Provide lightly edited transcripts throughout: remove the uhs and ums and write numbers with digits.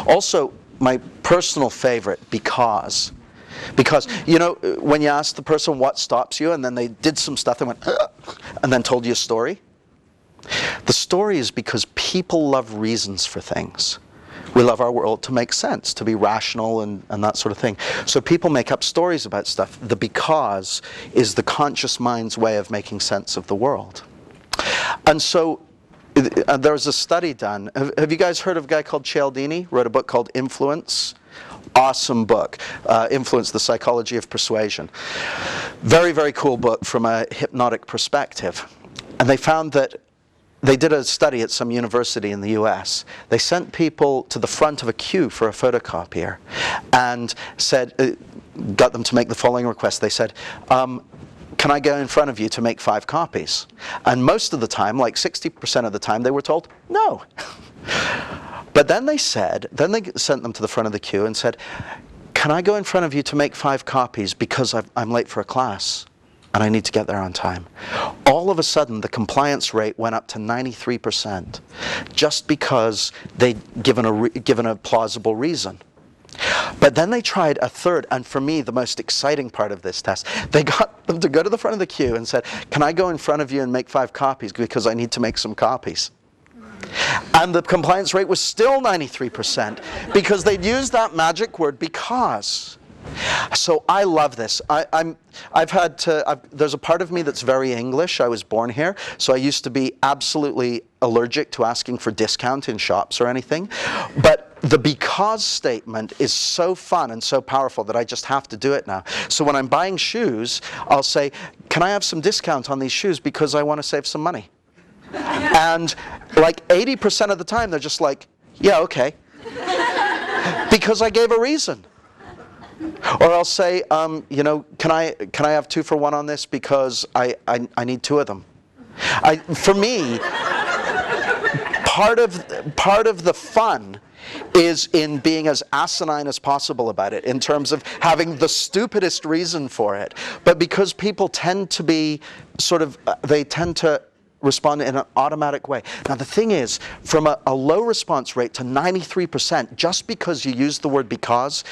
Also, my personal favorite, because, you know, when you ask the person what stops you, and then they did some stuff, they went, and then told you a story. The story is because people love reasons for things. We love our world to make sense, to be rational and that sort of thing. So people make up stories about stuff. The because is the conscious mind's way of making sense of the world. And so there was a study done. Have you guys heard of a guy called Cialdini? Wrote a book called Influence. Awesome book, Influence, the Psychology of Persuasion. Very, very cool book from a hypnotic perspective. And they found that they did a study at some university in the US. They sent people to the front of a queue for a photocopier and said, got them to make the following request. They said, can I go in front of you to make 5 copies? And most of the time, like 60% of the time, they were told, no. But then they sent them to the front of the queue and said, can I go in front of you to make 5 copies because I'm late for a class and I need to get there on time? All of a sudden, the compliance rate went up to 93%, just because they'd given a plausible reason. But then they tried a third, and for me, the most exciting part of this test, they got them to go to the front of the queue and said, can I go in front of you and make 5 copies because I need to make some copies? And the compliance rate was still 93%, because they'd used that magic word, because. So I love this. There's a part of me that's very English. I was born here, so I used to be absolutely allergic to asking for discount in shops or anything. But the because statement is so fun and so powerful that I just have to do it now. So when I'm buying shoes, I'll say, can I have some discount on these shoes because I want to save some money? And like 80% of the time, they're just like, yeah, okay. Because I gave a reason. Or I'll say, you know, can I have 2 for 1 on this because I need 2 of them. For me, part of the fun is in being as asinine as possible about it, in terms of having the stupidest reason for it. But because people tend to be they tend to respond in an automatic way. Now the thing is, from a low response rate to 93%, just because you use the word because,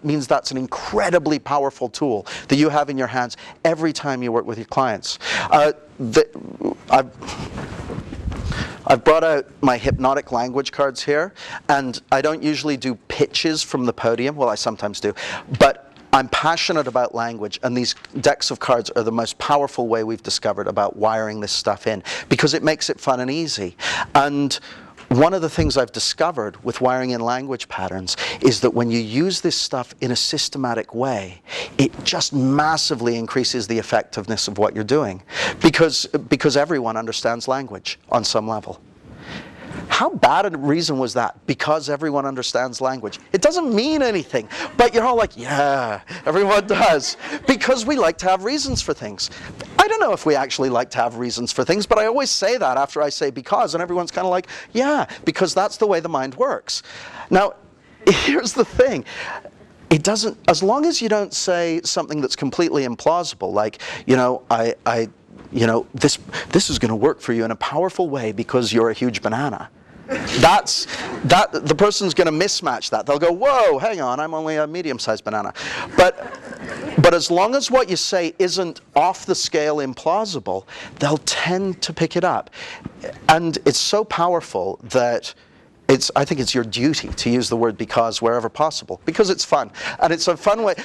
means that's an incredibly powerful tool that you have in your hands every time you work with your clients. I've brought out my hypnotic language cards here, and I don't usually do pitches from the podium. Well, I sometimes do, but I'm passionate about language, and these decks of cards are the most powerful way we've discovered about wiring this stuff in, because it makes it fun and easy. And one of the things I've discovered with wiring in language patterns is that when you use this stuff in a systematic way, it just massively increases the effectiveness of what you're doing, because everyone understands language on some level. How bad a reason was that? Because everyone understands language. It doesn't mean anything, but you're all like, yeah, everyone does. Because we like to have reasons for things. I don't know if we actually like to have reasons for things, but I always say that after I say because, and everyone's kind of like, yeah, because that's the way the mind works. Now, here's the thing. It doesn't, as long as you don't say something that's completely implausible, like, you know, this is going to work for you in a powerful way because you're a huge banana. The person's going to mismatch that. They'll go, whoa, hang on, I'm only a medium-sized banana. But as long as what you say isn't off the scale implausible, they'll tend to pick it up. And it's so powerful that I think it's your duty to use the word because wherever possible, because it's fun. And it's a fun way.